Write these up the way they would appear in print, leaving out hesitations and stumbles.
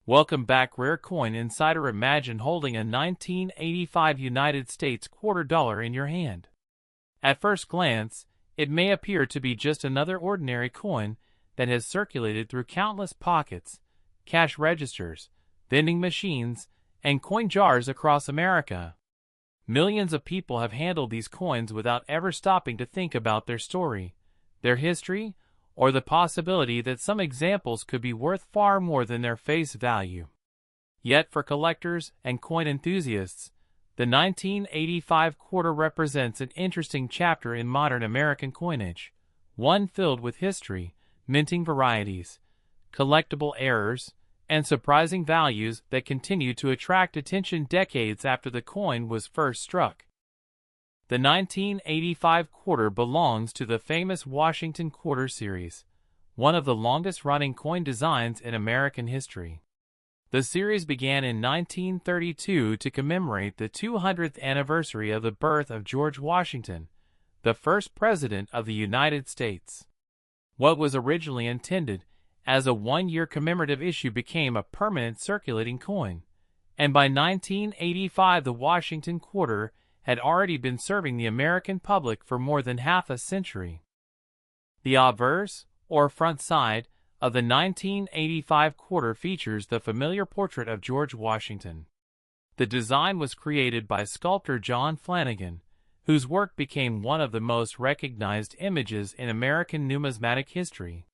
Welcome back, Rare Coin Insider. Imagine holding a 1985 United States quarter dollar in your hand. At first glance, it may appear to be just another ordinary coin that has circulated through countless pockets, cash registers, vending machines, and coin jars across America. Millions of people have handled these coins without ever stopping to think about their story, their history, or the possibility that some examples could be worth far more than their face value. Yet for collectors and coin enthusiasts, the 1985 quarter represents an interesting chapter in modern American coinage, one filled with history, minting varieties, collectible errors, and surprising values that continue to attract attention decades after the coin was first struck. The 1985 quarter belongs to the famous Washington Quarter series, one of the longest-running coin designs in American history. The series began in 1932 to commemorate the 200th anniversary of the birth of George Washington, the first president of the United States. What was originally intended as a one-year commemorative issue became a permanent circulating coin, and by 1985 the Washington Quarter had already been serving the American public for more than half a century. The obverse, or front side, of the 1985 quarter features the familiar portrait of George Washington. The design was created by sculptor John Flanagan, whose work became one of the most recognized images in American numismatic history.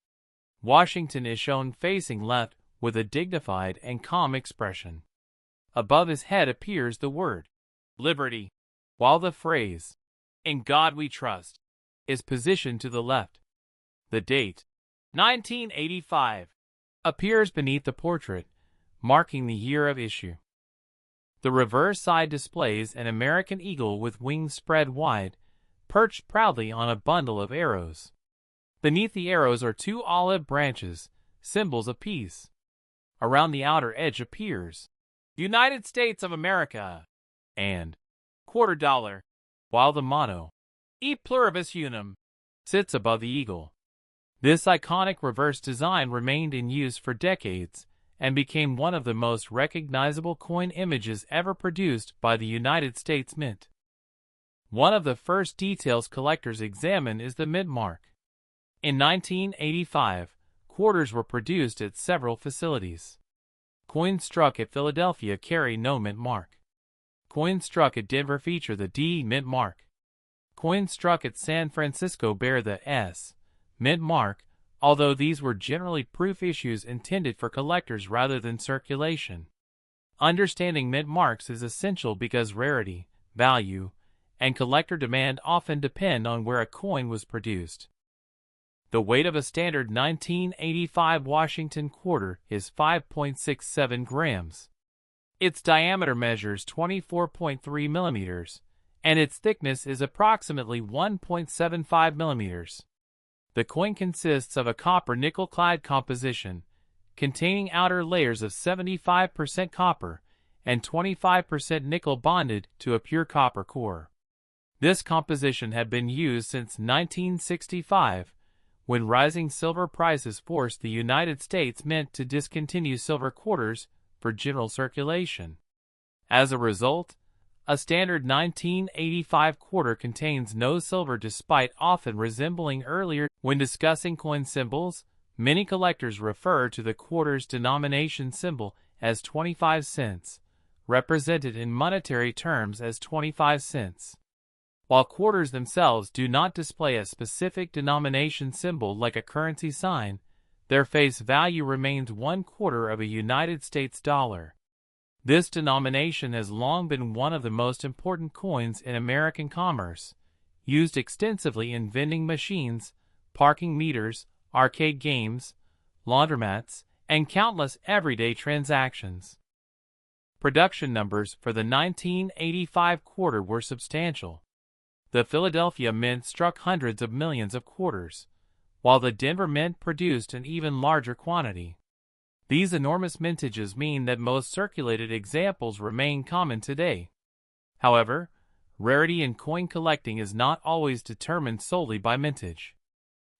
Washington is shown facing left with a dignified and calm expression. Above his head appears the word, Liberty, while the phrase, In God We Trust, is positioned to the left. The date, 1985, appears beneath the portrait, marking the year of issue. The reverse side displays an American eagle with wings spread wide, perched proudly on a bundle of arrows. Beneath the arrows are two olive branches, symbols of peace. Around the outer edge appears, United States of America, and quarter dollar, while the motto, E pluribus unum, sits above the eagle. This iconic reverse design remained in use for decades and became one of the most recognizable coin images ever produced by the United States Mint. One of the first details collectors examine is the mint mark. In 1985, quarters were produced at several facilities. Coins struck at Philadelphia carry no mint mark. Coins struck at Denver feature the D mint mark. Coins struck at San Francisco bear the S mint mark, although these were generally proof issues intended for collectors rather than circulation. Understanding mint marks is essential because rarity, value, and collector demand often depend on where a coin was produced. The weight of a standard 1985 Washington quarter is 5.67 grams. Its diameter measures 24.3 millimeters, and its thickness is approximately 1.75 millimeters. The coin consists of a copper-nickel-clad composition, containing outer layers of 75% copper and 25% nickel bonded to a pure copper core. This composition had been used since 1965, when rising silver prices forced the United States Mint to discontinue silver quarters for general circulation. As a result, a standard 1985 quarter contains no silver despite often resembling earlier. When discussing coin symbols, many collectors refer to the quarter's denomination symbol as 25 cents, represented in monetary terms as 25 cents. While quarters themselves do not display a specific denomination symbol like a currency sign, their face value remains 1/4 of a United States dollar. This denomination has long been one of the most important coins in American commerce, used extensively in vending machines, parking meters, arcade games, laundromats, and countless everyday transactions. Production numbers for the 1985 quarter were substantial. The Philadelphia Mint struck hundreds of millions of quarters, while the Denver Mint produced an even larger quantity. These enormous mintages mean that most circulated examples remain common today. However, rarity in coin collecting is not always determined solely by mintage.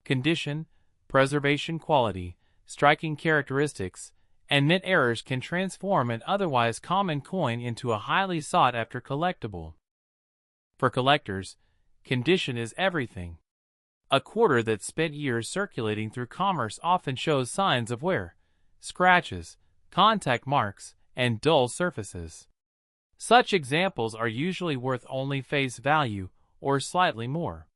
Condition, preservation quality, striking characteristics, and mint errors can transform an otherwise common coin into a highly sought-after collectible. For collectors, condition is everything. A quarter that spent years circulating through commerce often shows signs of wear, scratches, contact marks, and dull surfaces. Such examples are usually worth only face value or slightly more.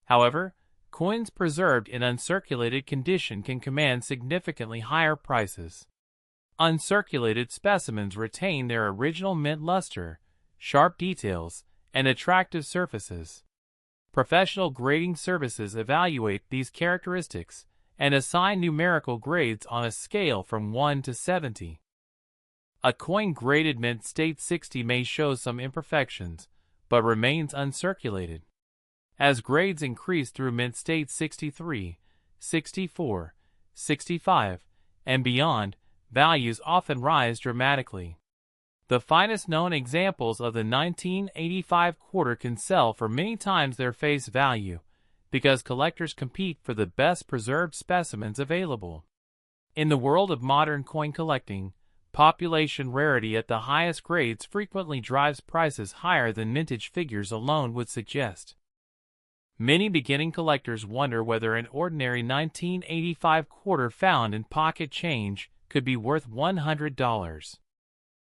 However, coins preserved in uncirculated condition can command significantly higher prices. Uncirculated specimens retain their original mint luster, sharp details, and attractive surfaces. Professional grading services evaluate these characteristics and assign numerical grades on a scale from 1 to 70. A coin graded mint state 60 may show some imperfections, but remains uncirculated. As grades increase through mint state 63, 64, 65, and beyond, values often rise dramatically. The finest known examples of the 1985 quarter can sell for many times their face value, because collectors compete for the best preserved specimens available. In the world of modern coin collecting, population rarity at the highest grades frequently drives prices higher than mintage figures alone would suggest. Many beginning collectors wonder whether an ordinary 1985 quarter found in pocket change could be worth $100.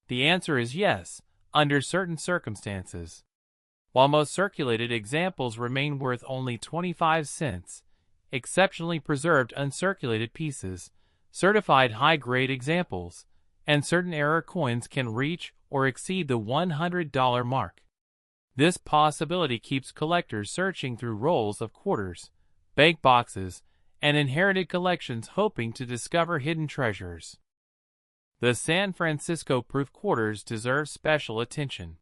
The answer is yes, under certain circumstances. While most circulated examples remain worth only 25 cents, exceptionally preserved uncirculated pieces, certified high-grade examples, and certain error coins can reach or exceed the $100 mark. This possibility keeps collectors searching through rolls of quarters, bank boxes, and inherited collections hoping to discover hidden treasures. The San Francisco proof quarters deserve special attention.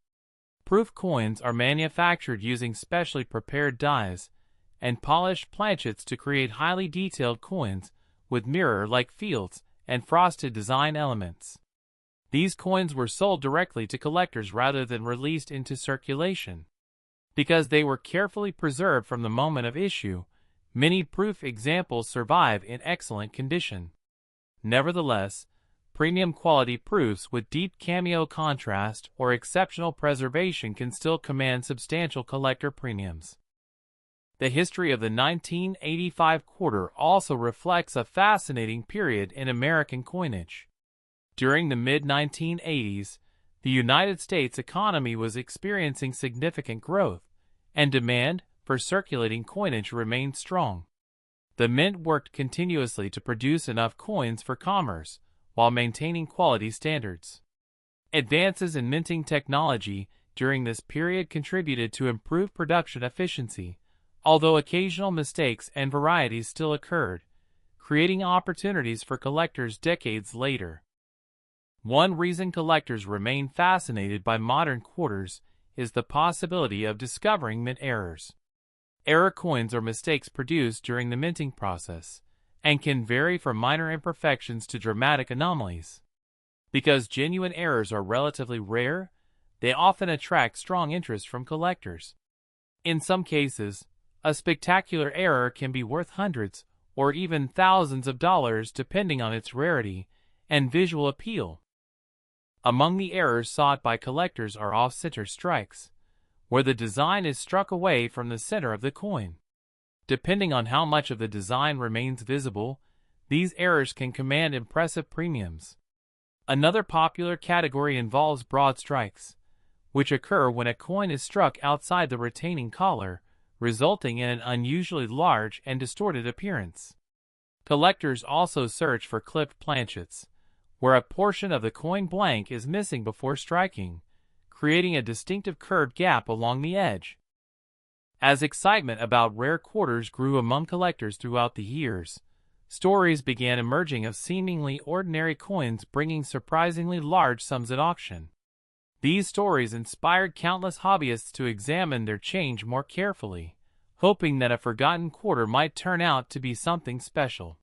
Proof coins are manufactured using specially prepared dies and polished planchets to create highly detailed coins with mirror-like fields and frosted design elements. These coins were sold directly to collectors rather than released into circulation. Because they were carefully preserved from the moment of issue, many proof examples survive in excellent condition. Nevertheless, premium quality proofs with deep cameo contrast or exceptional preservation can still command substantial collector premiums. The history of the 1985 quarter also reflects a fascinating period in American coinage. During the mid-1980s, the United States economy was experiencing significant growth, and demand for circulating coinage remained strong. The mint worked continuously to produce enough coins for commerce, while maintaining quality standards. Advances in minting technology during this period contributed to improved production efficiency, although occasional mistakes and varieties still occurred, creating opportunities for collectors decades later. One reason collectors remain fascinated by modern quarters is the possibility of discovering mint errors. Error coins are mistakes produced during the minting process, and can vary from minor imperfections to dramatic anomalies. Because genuine errors are relatively rare, they often attract strong interest from collectors. In some cases, a spectacular error can be worth hundreds or even thousands of dollars depending on its rarity and visual appeal. Among the errors sought by collectors are off-center strikes, where the design is struck away from the center of the coin. Depending on how much of the design remains visible, these errors can command impressive premiums. Another popular category involves broad strikes, which occur when a coin is struck outside the retaining collar, resulting in an unusually large and distorted appearance. Collectors also search for clipped planchets, where a portion of the coin blank is missing before striking, creating a distinctive curved gap along the edge. As excitement about rare quarters grew among collectors throughout the years, stories began emerging of seemingly ordinary coins bringing surprisingly large sums at auction. These stories inspired countless hobbyists to examine their change more carefully, hoping that a forgotten quarter might turn out to be something special.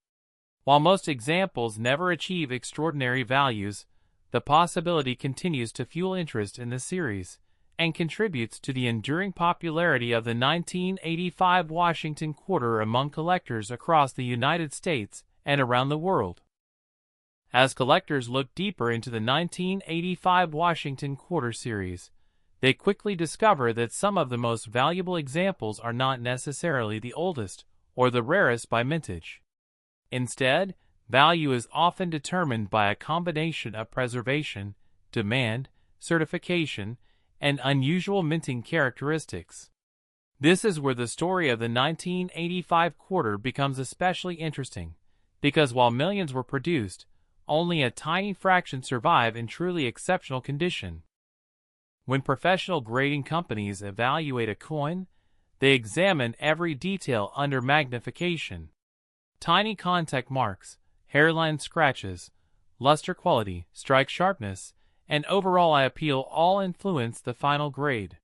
While most examples never achieve extraordinary values, the possibility continues to fuel interest in the series and contributes to the enduring popularity of the 1985 Washington quarter among collectors across the United States and around the world. As collectors look deeper into the 1985 Washington Quarter Series, they quickly discover that some of the most valuable examples are not necessarily the oldest or the rarest by mintage. Instead, value is often determined by a combination of preservation, demand, certification, and unusual minting characteristics. This is where the story of the 1985 quarter becomes especially interesting, because while millions were produced, only a tiny fraction survive in truly exceptional condition. When professional grading companies evaluate a coin, they examine every detail under magnification. Tiny contact marks, hairline scratches, luster quality, strike sharpness, and overall eye appeal all influence the final grade.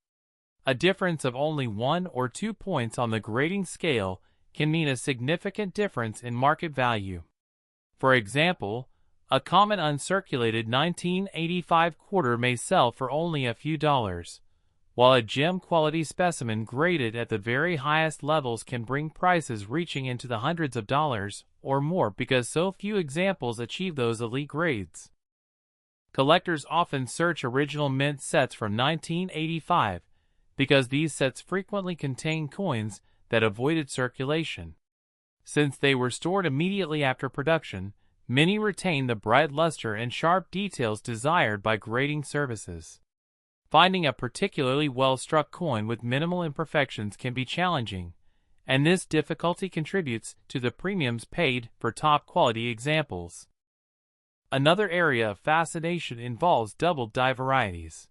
A difference of only 1 or 2 points on the grading scale can mean a significant difference in market value. For example, a common uncirculated 1985 quarter may sell for only a few dollars, while a gem-quality specimen graded at the very highest levels can bring prices reaching into the hundreds of dollars or more because so few examples achieve those elite grades. Collectors often search original mint sets from 1985 because these sets frequently contain coins that avoided circulation. Since they were stored immediately after production, many retain the bright luster and sharp details desired by grading services. Finding a particularly well-struck coin with minimal imperfections can be challenging, and this difficulty contributes to the premiums paid for top-quality examples. Another area of fascination involves doubled die varieties.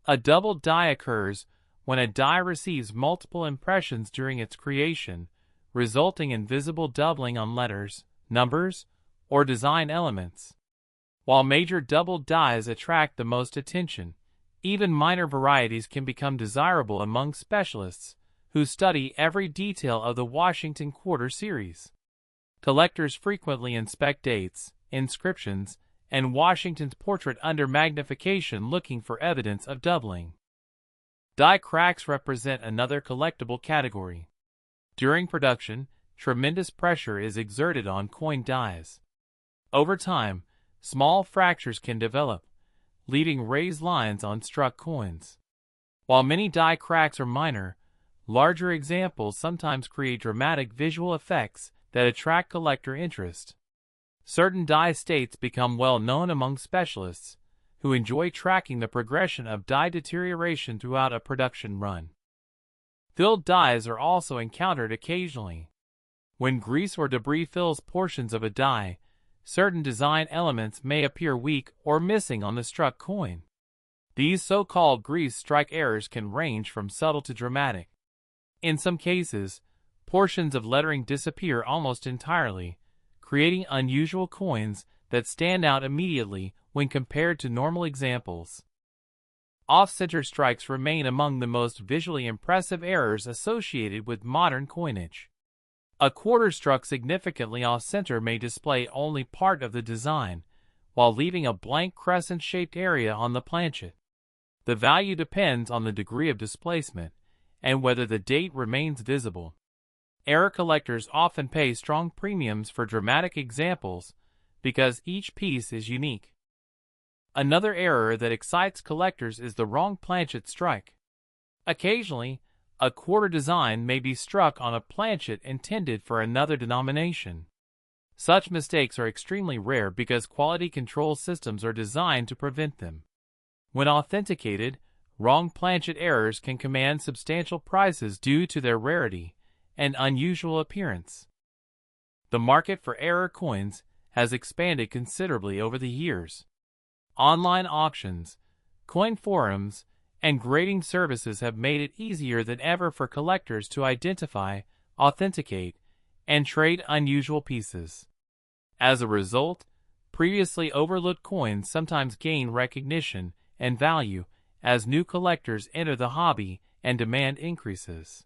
A doubled die occurs when a die receives multiple impressions during its creation, resulting in visible doubling on letters, numbers, or design elements. While major doubled dies attract the most attention, even minor varieties can become desirable among specialists who study every detail of the Washington Quarter Series. Collectors frequently inspect dates, inscriptions, and Washington's portrait under magnification looking for evidence of doubling. Die cracks represent another collectible category. During production, tremendous pressure is exerted on coin dies. Over time, small fractures can develop, leaving raised lines on struck coins. While many die cracks are minor, larger examples sometimes create dramatic visual effects that attract collector interest. Certain die states become well known among specialists, who enjoy tracking the progression of die deterioration throughout a production run. Filled dies are also encountered occasionally. When grease or debris fills portions of a die, certain design elements may appear weak or missing on the struck coin. These so-called grease strike errors can range from subtle to dramatic. In some cases, portions of lettering disappear almost entirely, creating unusual coins that stand out immediately when compared to normal examples. Off-center strikes remain among the most visually impressive errors associated with modern coinage. A quarter struck significantly off-center may display only part of the design, while leaving a blank crescent-shaped area on the planchet. The value depends on the degree of displacement and whether the date remains visible. Error collectors often pay strong premiums for dramatic examples because each piece is unique. Another error that excites collectors is the wrong planchet strike. Occasionally, a quarter design may be struck on a planchet intended for another denomination. Such mistakes are extremely rare because quality control systems are designed to prevent them. When authenticated, wrong planchet errors can command substantial prices due to their rarity and unusual appearance. The market for error coins has expanded considerably over the years. Online auctions, coin forums, and grading services have made it easier than ever for collectors to identify, authenticate, and trade unusual pieces. As a result, previously overlooked coins sometimes gain recognition and value as new collectors enter the hobby and demand increases.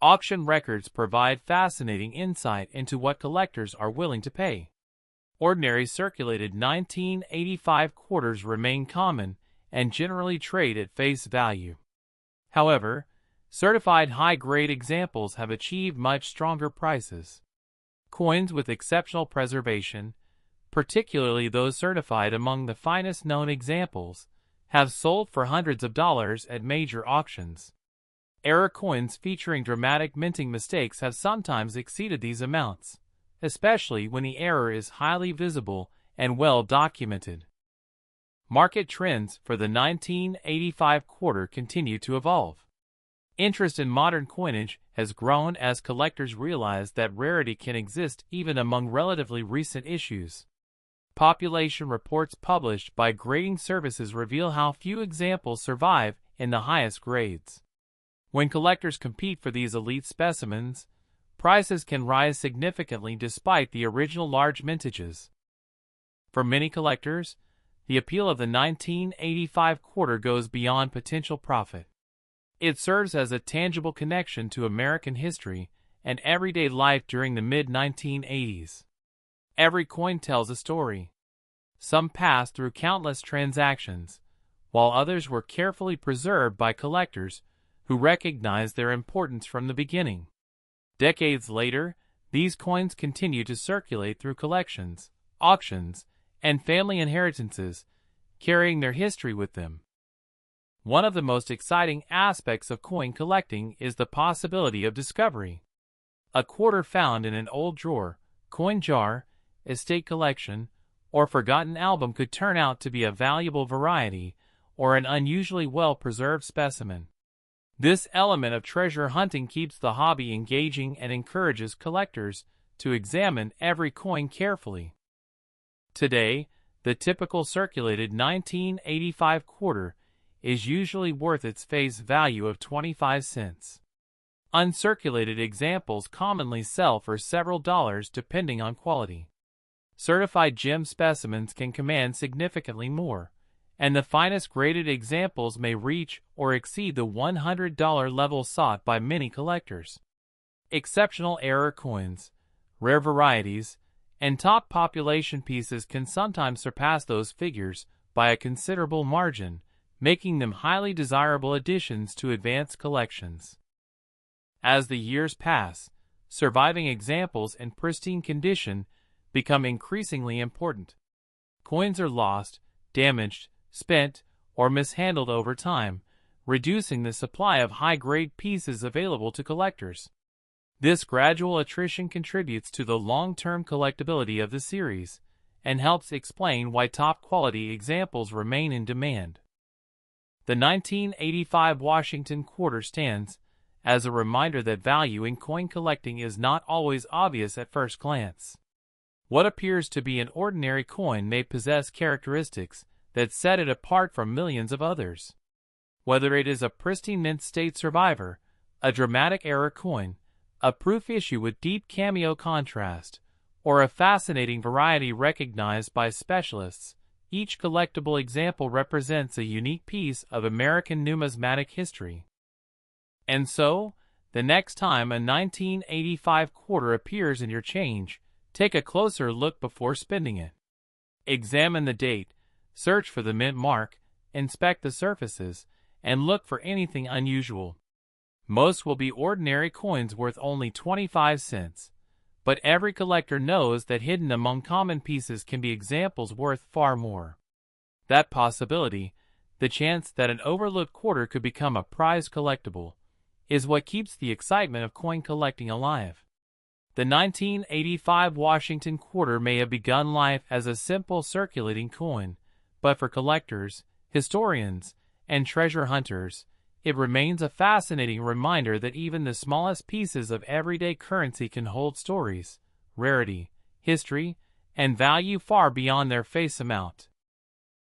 Auction records provide fascinating insight into what collectors are willing to pay. Ordinary circulated 1985 quarters remain common and generally trade at face value. However, certified high-grade examples have achieved much stronger prices. Coins with exceptional preservation, particularly those certified among the finest known examples, have sold for hundreds of dollars at major auctions. Error coins featuring dramatic minting mistakes have sometimes exceeded these amounts, especially when the error is highly visible and well documented. Market trends for the 1985 quarter continue to evolve. Interest in modern coinage has grown as collectors realize that rarity can exist even among relatively recent issues. Population reports published by grading services reveal how few examples survive in the highest grades. When collectors compete for these elite specimens, prices can rise significantly despite the original large mintages. For many collectors, the appeal of the 1985 quarter goes beyond potential profit. It serves as a tangible connection to American history and everyday life during the mid-1980s. Every coin tells a story. Some passed through countless transactions, while others were carefully preserved by collectors who recognized their importance from the beginning. Decades later, these coins continue to circulate through collections, auctions, and family inheritances, carrying their history with them. One of the most exciting aspects of coin collecting is the possibility of discovery. A quarter found in an old drawer, coin jar, estate collection, or forgotten album could turn out to be a valuable variety or an unusually well-preserved specimen. This element of treasure hunting keeps the hobby engaging and encourages collectors to examine every coin carefully. Today, the typical circulated 1985 quarter is usually worth its face value of 25 cents. Uncirculated examples commonly sell for several dollars depending on quality. Certified gem specimens can command significantly more, and the finest graded examples may reach or exceed the $100 level sought by many collectors. Exceptional error coins, rare varieties, and top population pieces can sometimes surpass those figures by a considerable margin, making them highly desirable additions to advanced collections. As the years pass, surviving examples in pristine condition become increasingly important. Coins are lost, damaged, spent, or mishandled over time, reducing the supply of high-grade pieces available to collectors. This gradual attrition contributes to the long-term collectability of the series and helps explain why top-quality examples remain in demand. The 1985 Washington quarter stands as a reminder that value in coin collecting is not always obvious at first glance. What appears to be an ordinary coin may possess characteristics that set it apart from millions of others. Whether it is a pristine mint state survivor, a dramatic error coin, a proof issue with deep cameo contrast, or a fascinating variety recognized by specialists, each collectible example represents a unique piece of American numismatic history. And so, the next time a 1985 quarter appears in your change, take a closer look before spending it. Examine the date, search for the mint mark, inspect the surfaces, and look for anything unusual. Most will be ordinary coins worth only 25 cents, but every collector knows that hidden among common pieces can be examples worth far more. That possibility, the chance that an overlooked quarter could become a prized collectible, is what keeps the excitement of coin collecting alive. The 1985 Washington quarter may have begun life as a simple circulating coin, but for collectors, historians, and treasure hunters, it remains a fascinating reminder that even the smallest pieces of everyday currency can hold stories, rarity, history, and value far beyond their face amount.